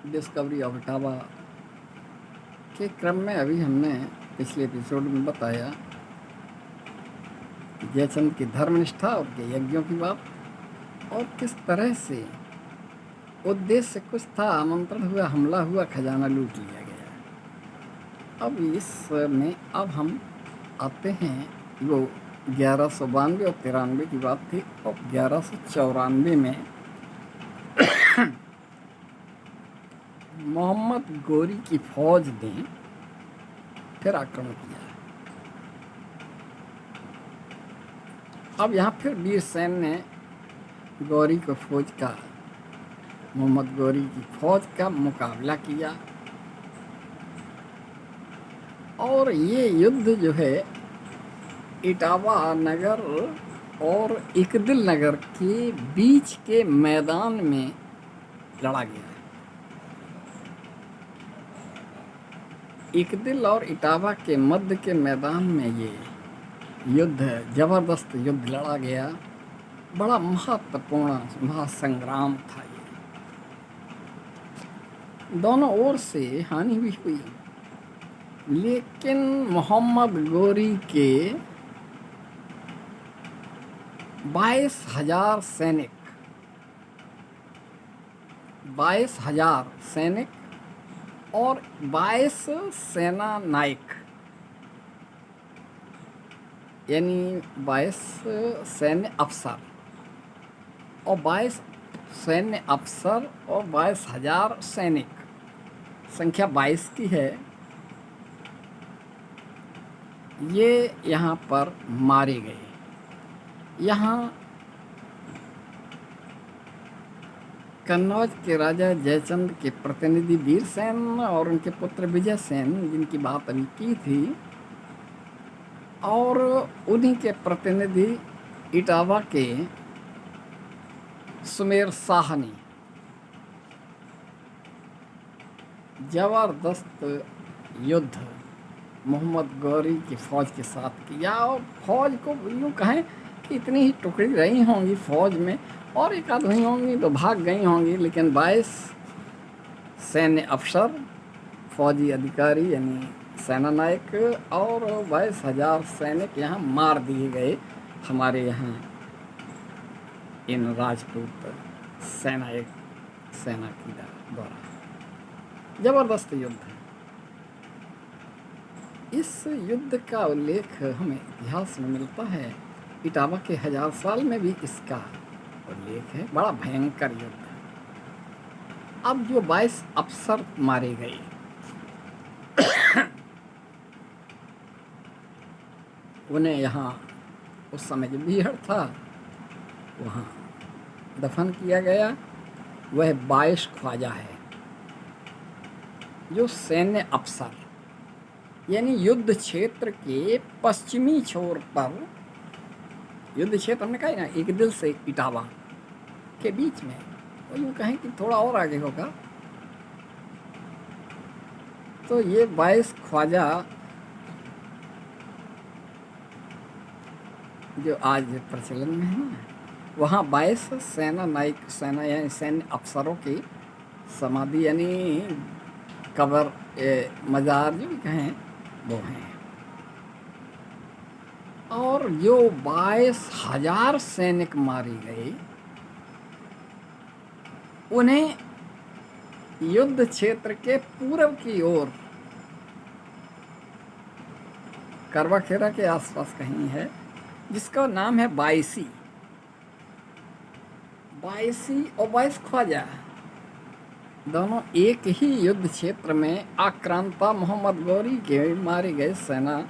Discovery of Etawah के क्रम में अभी हमने पिछले एपिसोड में बताया कि जयचंद की धर्मनिष्ठा और के यज्ञों की बात, और किस तरह से उद्देश्य कुछ था, आमंत्रण हुआ, हमला हुआ, खजाना लूट लिया गया। अब इसमें अब हम आते हैं, वो 1192 और 93 की बात थी, और 1194 में मोहम्मद गोरी की फौज ने फिर आक्रमण किया। अब यहाँ फिर वीरसेन ने गौरी को फौज का मोहम्मद गौरी की फौज का मुकाबला किया, और ये युद्ध जो है इटावा नगर और इकदिल नगर के बीच के मैदान में लड़ा गया। इकदिल और इटावा के मध्य के मैदान में ये युद्ध, जबरदस्त युद्ध लड़ा गया। बड़ा महत्वपूर्ण महासंग्राम था ये। दोनों ओर से हानि भी हुई, लेकिन मोहम्मद गोरी के 22,000 सैनिक 22,000 सैनिक और 22 सेना नायक, यानी 22 सैन्य अफसर और 22 सैन्य अफसर और 22,000 सैनिक, संख्या 22 की है, ये यहाँ पर मारे गए। यहाँ कन्नौज के राजा जयचंद के प्रतिनिधि वीरसेन और उनके पुत्र विजयसेन, जिनकी बात अभी की थी, और उन्हीं के प्रतिनिधि इटावा के सुमेर शाह ने जबरदस्त युद्ध मोहम्मद गौरी की फ़ौज के साथ किया। और फौज को यूँ कहें कि इतनी ही टुकड़ी रही होंगी फौज में, और एक आध हुई होंगी तो भाग गई होंगी, लेकिन 22 सैन्य अफसर, फौजी अधिकारी यानी सेना नायक, और 22,000 सैनिक यहाँ मार दिए गए हमारे यहाँ इन राजपूत सेना की द्वारा। जबरदस्त युद्ध है। इस युद्ध का उल्लेख हमें इतिहास में मिलता है। इटावा के 1000 साल में भी इसका उल्लेख है। बड़ा भयंकर युद्ध है। अब जो 22 अफसर मारे गए, उन्हें यहाँ उस समय जो बीहड़ था वहाँ दफन किया गया। वह 22 ख्वाजा है जो सैन्य अफसर, यानी युद्ध क्षेत्र के पश्चिमी छोर पर, युद्ध क्षेत्र हमने कहा ना इकदिल से इटावा के बीच में, और यूँ कहें कि थोड़ा और आगे होगा, तो ये 22 ख्वाजा जो आज प्रचलन में है ना, वहाँ 22 सेना नायक, सेना यानी सैन्य अफसरों की समाधि यानी कब्र, मज़ार जो भी कहें वो हैं। और जो 22,000 सैनिक मारे गए, उन्हें युद्ध क्षेत्र के पूर्व की ओर करवा खेरा के आसपास कहीं है, जिसका नाम है बायसी और 22 ख्वाजा, दोनों एक ही युद्ध क्षेत्र में आक्रांता मोहम्मद गौरी के मारे गए सेना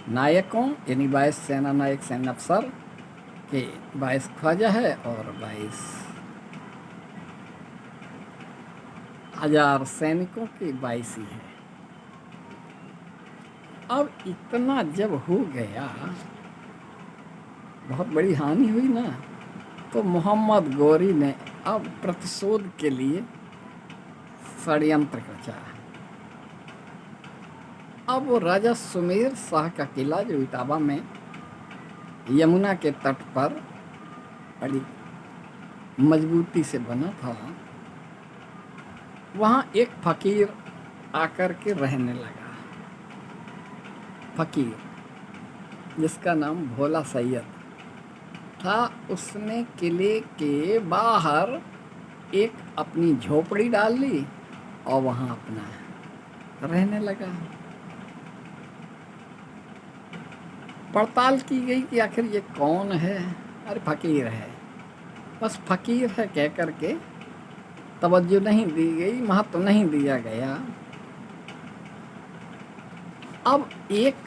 नायकों, यानी 22 सेना नायक सैन्य अफसर के 22 ख्वाजा है, और 22,000 सैनिकों के 22 ही है। अब इतना जब हो गया, बहुत बड़ी हानि हुई ना, तो मोहम्मद गौरी ने अब प्रतिशोध के लिए षड्यंत्र रचा। अब वो राजा सुमेर शाह का किला जो इटावा में यमुना के तट पर बड़ी मजबूती से बना था, वहाँ एक फकीर आकर के रहने लगा। फकीर जिसका नाम भोला सैयद था, उसने किले के बाहर एक अपनी झोपड़ी डाल ली और वहाँ अपना रहने लगा। पड़ताल की गई कि आखिर ये कौन है। अरे फकीर है, बस फकीर है कह करके तवज्जो नहीं दी गई, महत्व नहीं दिया गया। अब एक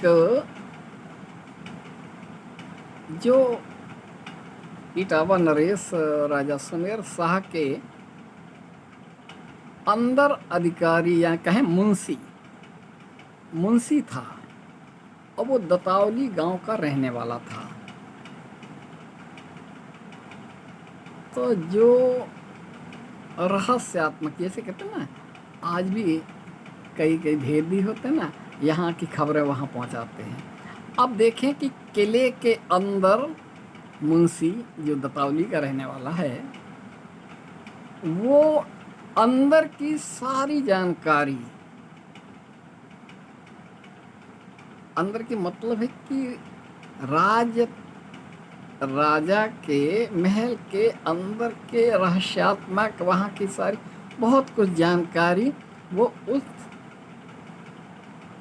जो इटावा नरेश राजा सुमेर शाह के अंदर अधिकारी या कहें मुंशी था, और वो दतावली गांव का रहने वाला था। तो जो रहस्यात्मक, जैसे कहते हैं ना, आज भी कई भेद भी होते हैं ना, यहाँ की खबरें वहाँ पहुँचाते हैं। अब देखें कि किले के अंदर मुंशी जो दतावली का रहने वाला है, वो अंदर की सारी जानकारी, अंदर की मतलब है कि राजा के महल के अंदर के रहस्यात्मक वहाँ की सारी बहुत कुछ जानकारी वो उस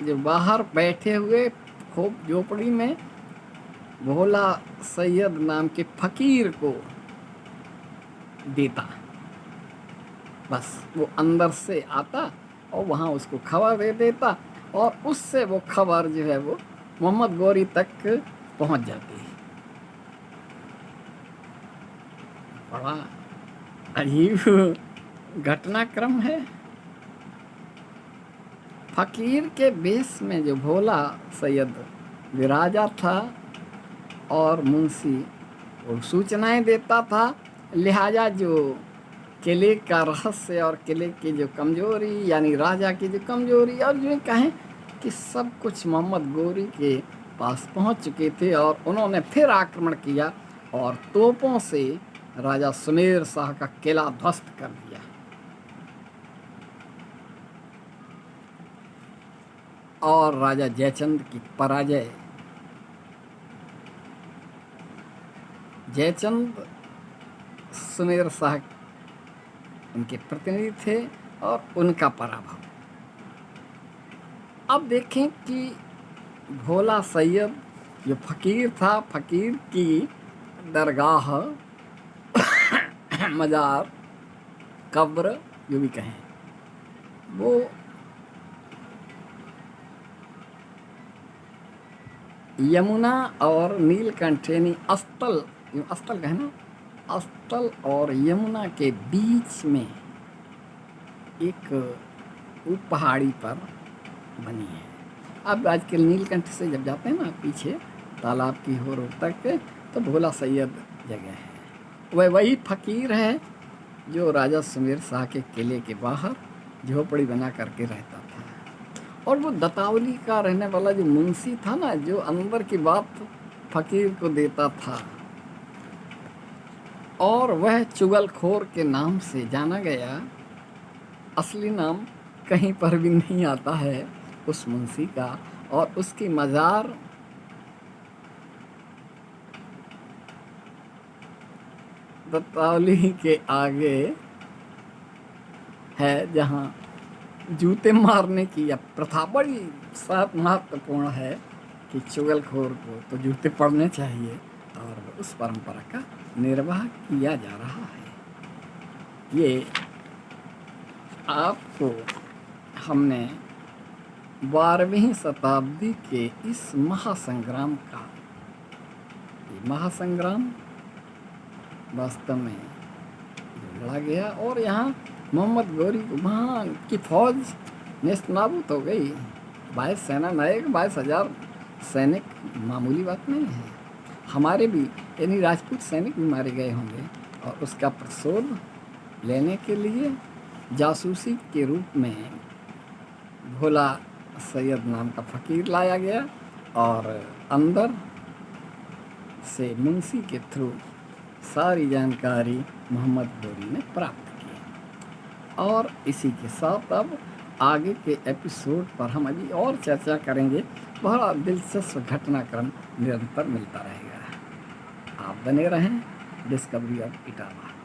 जो बाहर बैठे हुए खूब झोपड़ी में भोला सैयद नाम के फकीर को देता। बस वो अंदर से आता और वहाँ उसको खबर दे देता, और उससे वो खबर जो है वो मोहम्मद गौरी तक पहुँच जाती है। बड़ा अजीब घटनाक्रम है। फकीर के वेश में जो भोला सैयद विराजा था और मुंशी वो सूचनाएं देता था, लिहाजा जो किले का रहस्य और किले की जो कमजोरी, यानी राजा की जो कमजोरी, और जो कहें कि सब कुछ मोहम्मद गौरी के पास पहुंच चुके थे, और उन्होंने फिर आक्रमण किया और तोपों से राजा सुमेर शाह का किला ध्वस्त कर दिया। और राजा जयचंद की पराजय। जयचंद सुमेर शाह उनके प्रतिनिधि थे और उनका पराभव। अब देखें कि भोला सैयद जो फकीर था, फकीर की दरगाह, मज़ार, कब्र जो भी कहें, वो यमुना और नीलकंठेनी अस्तल, अस्तल कहें ना, अस्तल और यमुना के बीच में एक पहाड़ी पर बनी है। अब आजकल नीलकंठ से जब जाते हैं ना पीछे तालाब की होर तक, तो भोला सैयद जगह है। वह वही फकीर है जो राजा सुमेर शाह के किले के बाहर झोपड़ी बना करके रहता था। और वो दतावली का रहने वाला जो मुंशी था ना, जो अंदर की बात फकीर को देता था, और वह चुगलखोर के नाम से जाना गया। असली नाम कहीं पर भी नहीं आता है उस मुंशी का, और उसकी मज़ार दतावली के आगे है, जहाँ जूते मारने की या प्रथा बड़ी साथ महत्वपूर्ण है कि चुगलखोर को तो जूते पड़ने चाहिए, और उस परंपरा का निर्वाह किया जा रहा है। ये आपको हमने 12वीं शताब्दी के इस महासंग्राम का, ये महासंग्राम वास्तव में लड़ा गया, और यहाँ मोहम्मद गौरी वहाँ की फौज नेस्तनाबूद हो गई। 22 सेना नायक, 22,000 सैनिक मामूली बात नहीं है। हमारे भी यानी राजपूत सैनिक भी मारे गए होंगे, और उसका प्रतिशोध लेने के लिए जासूसी के रूप में भोला सैयद नाम का फ़कीर लाया गया, और अंदर से मुंशी के थ्रू सारी जानकारी मोहम्मद गौरी ने प्राप्त की। और इसी के साथ अब आगे के एपिसोड पर हम अभी और चर्चा करेंगे। बड़ा दिलचस्प घटनाक्रम निरंतर मिलता रहेगा। आप बने रहें डिस्कवरी ऑफ इटावा।